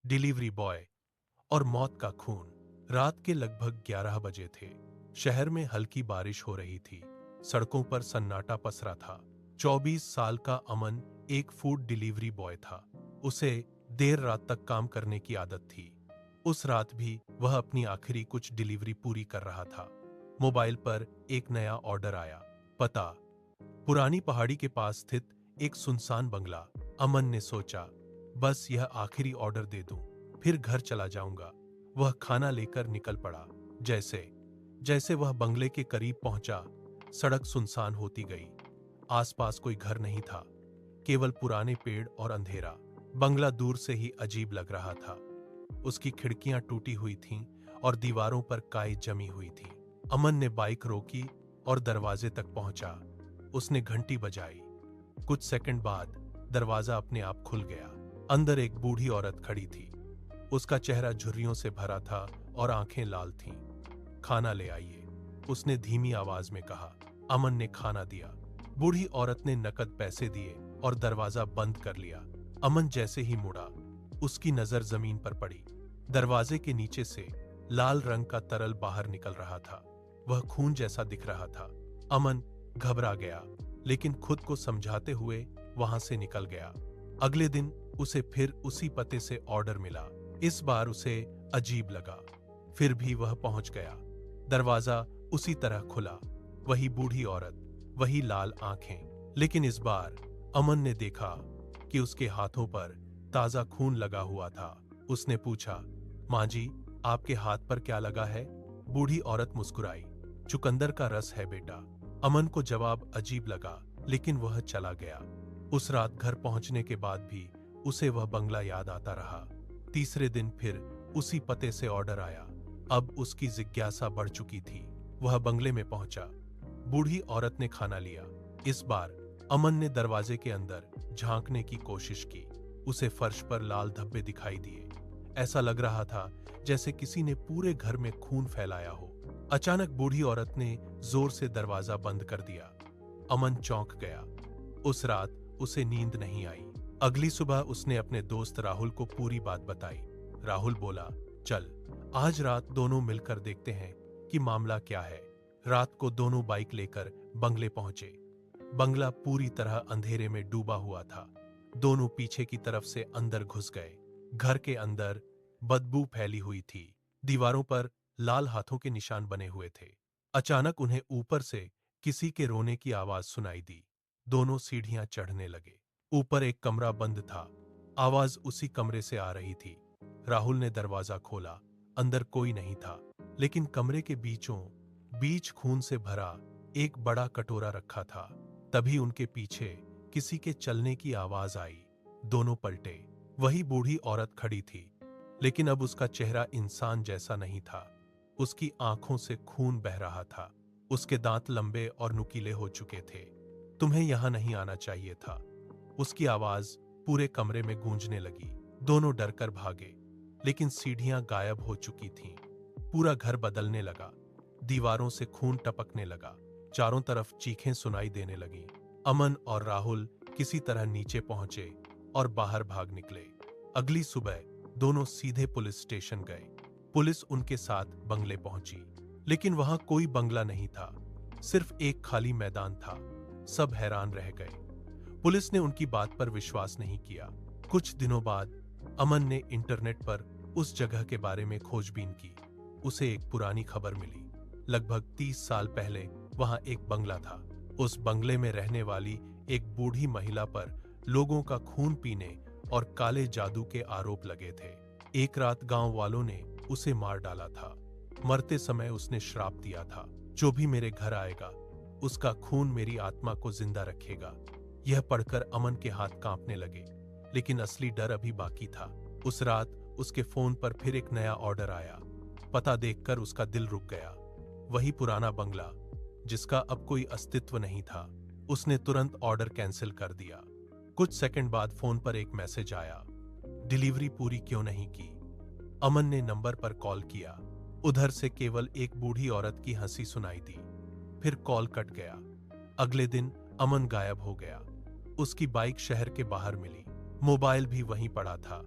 Delivery boy और मौत का खून। रात के लगभग 11 बजे थे। शहर में हल्की बारिश हो रही थी। सड़कों पर सन्नाटा पसरा था। 24 साल का अमन एक फूड डिलीवरी बॉय था। उसे देर रात तक काम करने की आदत थी। उस रात भी वह अपनी आखिरी कुछ डिलीवरी पूरी कर रहा था। मोबाइल पर एक नया ऑर्डर आया। पता पुरानी पहाड़ी के पास स्थित एक सुनसान बंगला। अमन ने सोचा, बस यह आखिरी ऑर्डर दे दूं, फिर घर चला जाऊंगा। वह खाना लेकर निकल पड़ा। जैसे जैसे वह बंगले के करीब पहुंचा, सड़क सुनसान होती गई। आसपास कोई घर नहीं था, केवल पुराने पेड़ और अंधेरा। बंगला दूर से ही अजीब लग रहा था। उसकी खिड़कियां टूटी हुई थीं और दीवारों पर काई जमी हुई थी। अमन ने बाइक रोकी और दरवाजे तक पहुंचा। उसने घंटी बजाई। कुछ सेकंड बाद दरवाजा अपने आप खुल गया। अंदर एक बूढ़ी औरत खड़ी थी। उसका चेहरा झुर्रियों से भरा था और आंखें लाल थीं। खाना ले आइए, उसने धीमी आवाज में कहा। अमन ने खाना दिया। बूढ़ी औरत ने नकद पैसे दिए और दरवाजा बंद कर लिया। अमन जैसे ही मुड़ा, उसकी नजर जमीन पर पड़ी। दरवाजे के नीचे से लाल रंग का तरल बाहर निकल रहा था। वह खून जैसा दिख रहा था। अमन घबरा गया, लेकिन खुद को समझाते हुए वहां से निकल गया। अगले दिन उसे फिर उसी पते से ऑर्डर मिला। इस बार उसे अजीब लगा। फिर भी वह पहुंच गया। दरवाजा उसी तरह खुला। वही बूढ़ी औरत, वही लाल आंखें। लेकिन इस बार अमन ने देखा कि उसके हाथों पर ताजा खून लगा हुआ था। उसने पूछा, मां जी, आपके हाथ पर क्या लगा है? बूढ़ी औरत मुस्कुराई। चुकंदर का रस है बेटा। अमन को जवाब अजीब लगा, लेकिन वह चला गया। उस रात घर पहुंचने के बाद भी उसे वह बंगला याद आता रहा। तीसरे दिन फिर उसी पते से ऑर्डर आया। अब उसकी जिज्ञासा बढ़ चुकी थी। वह बंगले में पहुंचा। बूढ़ी औरत ने खाना लिया। इस बार अमन ने दरवाजे के अंदर झांकने की कोशिश की। उसे फर्श पर लाल धब्बे दिखाई दिए। ऐसा लग रहा था जैसे किसी ने पूरे घर में खून फैलाया हो। अचानक बूढ़ी औरत ने जोर से दरवाजा बंद कर दिया। अमन चौंक गया। उस रात उसे नींद नहीं आई। अगली सुबह उसने अपने दोस्त राहुल को पूरी बात बताई। राहुल बोला, चल आज रात दोनों मिलकर देखते हैं कि मामला क्या है। रात को दोनों बाइक लेकर बंगले पहुंचे। बंगला पूरी तरह अंधेरे में डूबा हुआ था। दोनों पीछे की तरफ से अंदर घुस गए। घर के अंदर बदबू फैली हुई थी। दीवारों पर लाल हाथों के निशान बने हुए थे। अचानक उन्हें ऊपर से किसी के रोने की आवाज सुनाई दी। दोनों सीढ़ियां चढ़ने लगे। ऊपर एक कमरा बंद था। आवाज उसी कमरे से आ रही थी। राहुल ने दरवाजा खोला। अंदर कोई नहीं था, लेकिन कमरे के बीचों बीच खून से भरा एक बड़ा कटोरा रखा था। तभी उनके पीछे किसी के चलने की आवाज आई। दोनों पलटे। वही बूढ़ी औरत खड़ी थी, लेकिन अब उसका चेहरा इंसान जैसा नहीं था। उसकी आंखों से खून बह रहा था। उसके दांत लंबे और नुकीले हो चुके थे। तुम्हें यहां नहीं आना चाहिए था। उसकी आवाज पूरे कमरे में गूंजने लगी। दोनों डरकर भागे, लेकिन सीढ़ियां गायब हो चुकी थीं। पूरा घर बदलने लगा। दीवारों से खून टपकने लगा। चारों तरफ चीखें सुनाई देने लगीं। अमन और राहुल किसी तरह नीचे पहुंचे और बाहर भाग निकले। अगली सुबह दोनों सीधे पुलिस स्टेशन गए। पुलिस उनके साथ बंगले पहुंची, लेकिन वहां कोई बंगला नहीं था, सिर्फ एक खाली मैदान था। सब हैरान रह गए। पुलिस ने उनकी बात पर विश्वास नहीं किया। कुछ दिनों बाद अमन ने इंटरनेट पर उस जगह के बारे में खोजबीन की। उसे एक पुरानी खबर मिली। लगभग 30 साल पहले वहां एक बंगला था। उस बंगले में रहने वाली एक बूढ़ी महिला पर लोगों का खून पीने और काले जादू के आरोप लगे थे। एक रात गांव वालों ने उसे मार डाला था। मरते समय उसने श्राप दिया था, जो भी मेरे घर आएगा उसका खून मेरी आत्मा को जिंदा रखेगा। यह पढ़कर अमन के हाथ कांपने लगे, लेकिन असली डर अभी बाकी था। उस रात उसके फोन पर फिर एक नया ऑर्डर आया। पता देखकर उसका दिल रुक गया। वही पुराना बंगला, जिसका अब कोई अस्तित्व नहीं था। उसने तुरंत ऑर्डर कैंसिल कर दिया। कुछ सेकंड बाद फोन पर एक मैसेज आया, डिलीवरी पूरी क्यों नहीं की? अमन ने नंबर पर कॉल किया। उधर से केवल एक बूढ़ी औरत की हंसी सुनाई दी। फिर कॉल कट गया। अगले दिन अमन गायब हो गया। उसकी बाइक शहर के बाहर मिली। मोबाइल भी वहीं पड़ा था।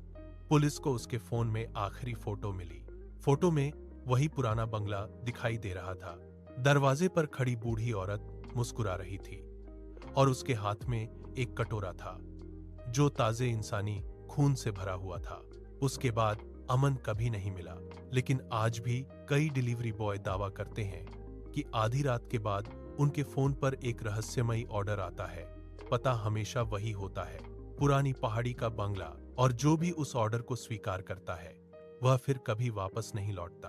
पुलिस को उसके फोन में आखिरी फोटो मिली। फोटो में वही पुराना बंगला दिखाई दे रहा था। दरवाजे पर खड़ी बूढ़ी औरत मुस्कुरा रही थी और उसके हाथ में एक कटोरा था जो ताजे इंसानी खून से भरा हुआ था। उसके बाद अमन कभी नहीं मिला, लेकिन आज भी कई डिलीवरी बॉय दावा करते हैं कि आधी रात के बाद उनके फोन पर एक रहस्यमयी ऑर्डर आता है। पता हमेशा वही होता है, पुरानी पहाड़ी का बंगला, और जो भी उस ऑर्डर को स्वीकार करता है वह फिर कभी वापस नहीं लौटता।